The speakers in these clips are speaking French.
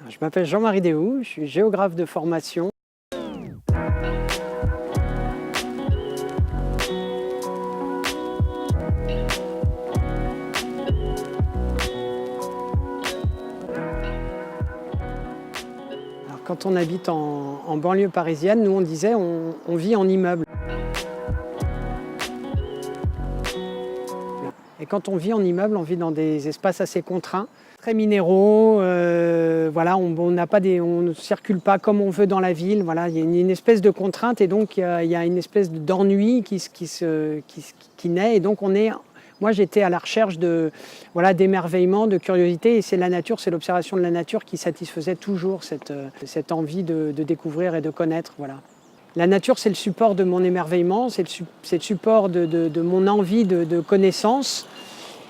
Je m'appelle Jean-Marie Déhoux, je suis géographe de formation. Alors, quand on habite en banlieue parisienne, nous on disait on vit en immeuble. Et quand on vit en immeuble, on vit dans des espaces assez contraints, très minéraux. Voilà, on ne circule pas comme on veut dans la ville. Voilà, il y a une espèce de contrainte et donc il y a une espèce d'ennui qui naît. Et donc moi j'étais à la recherche d'émerveillement, de curiosité. Et c'est la nature, c'est l'observation de la nature qui satisfaisait toujours cette envie de découvrir et de connaître. Voilà. La nature, c'est le support de mon émerveillement, c'est le support de mon envie de connaissance.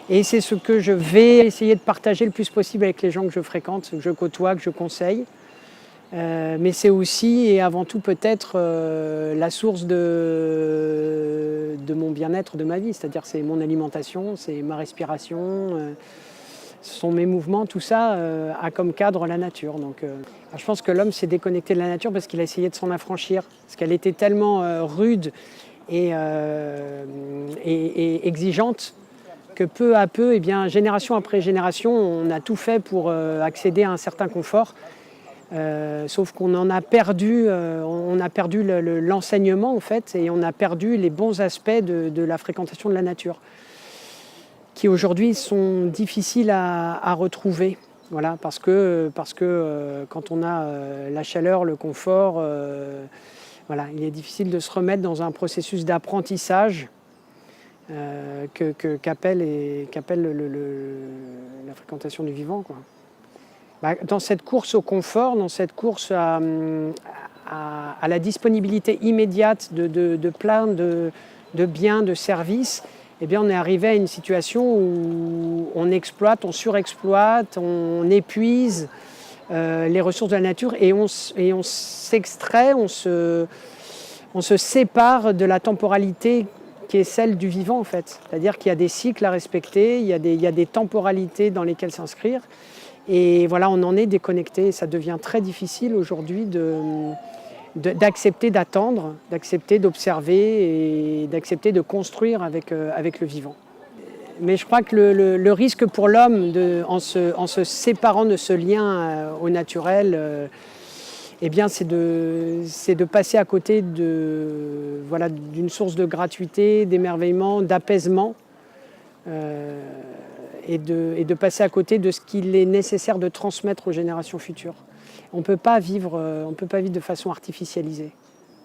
Et c'est ce que je vais essayer de partager le plus possible avec les gens que je fréquente, que je côtoie, que je conseille. Mais c'est aussi et avant tout peut-être la source de mon bien-être, de ma vie. C'est-à-dire c'est mon alimentation, c'est ma respiration, ce sont mes mouvements, tout ça a comme cadre la nature. Donc, je pense que l'homme s'est déconnecté de la nature parce qu'il a essayé de s'en affranchir, parce qu'elle était tellement rude et exigeante que peu à peu, eh bien, génération après génération, on a tout fait pour accéder à un certain confort. Sauf qu'on en a perdu, l'enseignement en fait, et on a perdu les bons aspects de la fréquentation de la nature, qui aujourd'hui sont difficiles à retrouver. Voilà, parce que quand on a la chaleur, le confort, voilà, il est difficile de se remettre dans un processus d'apprentissage qu'appelle la fréquentation du vivant, quoi. Dans cette course au confort, dans cette course à la disponibilité immédiate de plein de biens, de services, eh bien, on est arrivé à une situation où on exploite, on surexploite, on épuise les ressources de la nature et on s'extrait, on se sépare de la temporalité qui est celle du vivant en fait. C'est-à-dire qu'il y a des cycles à respecter, il y a des temporalités dans lesquelles s'inscrire. Et voilà, on en est déconnecté. Ça devient très difficile aujourd'hui d'accepter d'attendre, d'accepter d'observer et d'accepter de construire avec le vivant. Mais je crois que le risque pour l'homme, en se séparant de ce lien au naturel, eh bien, c'est de passer à côté d'une source de gratuité, d'émerveillement, d'apaisement, et de passer à côté de ce qu'il est nécessaire de transmettre aux générations futures. On ne peut pas vivre de façon artificialisée.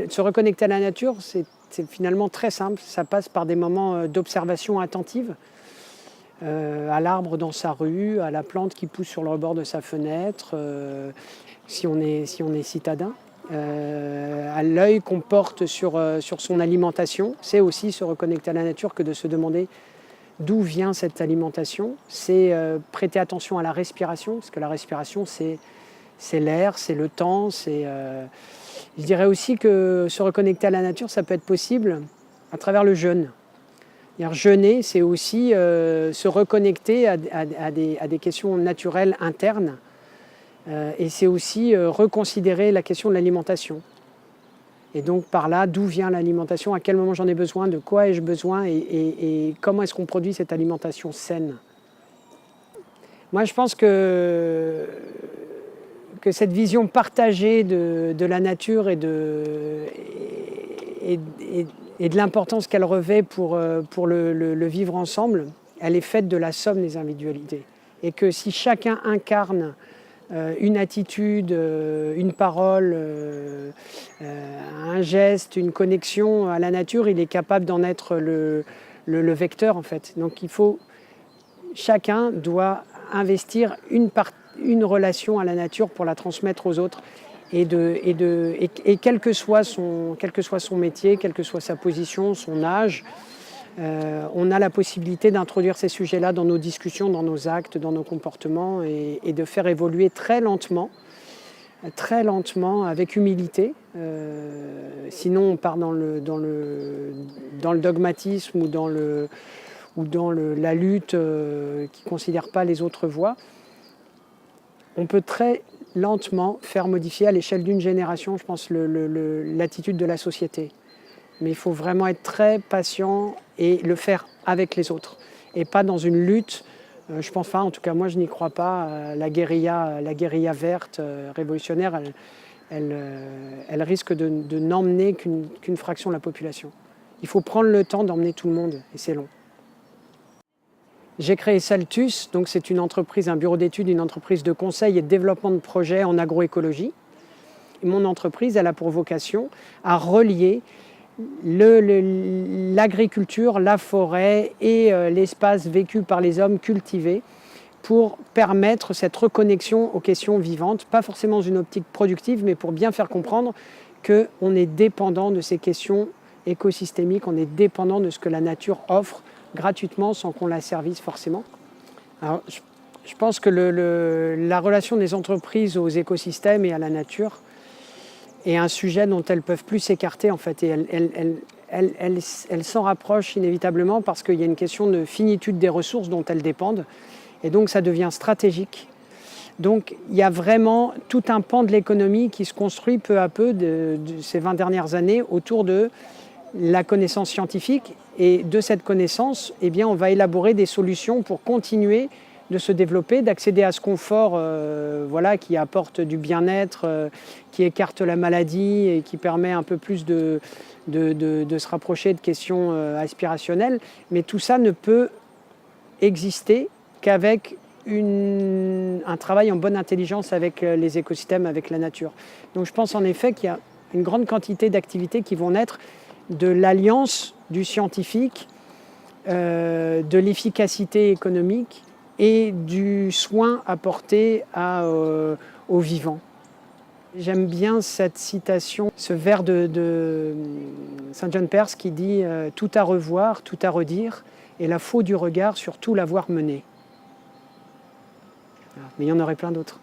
Se reconnecter à la nature, c'est finalement très simple. Ça passe par des moments d'observation attentive, à l'arbre dans sa rue, à la plante qui pousse sur le rebord de sa fenêtre, si on est citadin, à l'œil qu'on porte sur son alimentation. C'est aussi se reconnecter à la nature que de se demander d'où vient cette alimentation. C'est prêter attention à la respiration, parce que la respiration, c'est l'air, c'est le temps. Je dirais aussi que se reconnecter à la nature, ça peut être possible à travers le jeûne. Jeûner, c'est aussi se reconnecter à des questions naturelles internes. Et c'est aussi reconsidérer la question de l'alimentation. Et donc par là, d'où vient l'alimentation, à quel moment j'en ai besoin, de quoi ai-je besoin et comment est-ce qu'on produit cette alimentation saine. Moi je pense que cette vision partagée de la nature et de l'importance qu'elle revêt pour le vivre ensemble, elle est faite de la somme des individualités. Et que si chacun incarne une attitude, une parole, un geste, une connexion à la nature, il est capable d'en être le vecteur en fait. Donc chacun doit investir une relation à la nature pour la transmettre aux autres et quel que soit son métier, quelle que soit sa position, son âge, on a la possibilité d'introduire ces sujets-là dans nos discussions, dans nos actes, dans nos comportements et de faire évoluer très lentement, avec humilité. Sinon, on part dans le dogmatisme ou dans la lutte qui ne considère pas les autres voies. On peut très lentement faire modifier à l'échelle d'une génération, je pense, l'attitude de la société. Mais il faut vraiment être très patient et le faire avec les autres. Et pas dans une lutte, je pense pas, en tout cas moi je n'y crois pas, la guérilla verte révolutionnaire, elle risque de n'emmener qu'une fraction de la population. Il faut prendre le temps d'emmener tout le monde, et c'est long. J'ai créé Saltus, donc c'est une entreprise, un bureau d'études, une entreprise de conseil et de développement de projets en agroécologie. Et mon entreprise, elle a pour vocation à relier l'agriculture, la forêt et l'espace vécu par les hommes cultivés pour permettre cette reconnexion aux questions vivantes, pas forcément dans une optique productive, mais pour bien faire comprendre qu'on est dépendant de ces questions écosystémiques, on est dépendant de ce que la nature offre gratuitement sans qu'on la servise forcément. Alors, je pense que la relation des entreprises aux écosystèmes et à la nature est un sujet dont elles ne peuvent plus s'écarter en fait, et elles s'en rapprochent inévitablement parce qu'il y a une question de finitude des ressources dont elles dépendent, et donc ça devient stratégique. Donc il y a vraiment tout un pan de l'économie qui se construit peu à peu de ces 20 dernières années autour de la connaissance scientifique, et de cette connaissance, eh bien, on va élaborer des solutions pour continuer de se développer, d'accéder à ce confort voilà, qui apporte du bien-être, qui écarte la maladie et qui permet un peu plus de se rapprocher de questions aspirationnelles. Mais tout ça ne peut exister qu'avec un travail en bonne intelligence avec les écosystèmes, avec la nature. Donc je pense en effet qu'il y a une grande quantité d'activités qui vont naître de l'alliance du scientifique, de l'efficacité économique et du soin apporté aux vivants. J'aime bien cette citation, ce vers de Saint John Perse qui dit « Tout à revoir, tout à redire, et la faux du regard sur tout l'avoir mené ». Mais il y en aurait plein d'autres.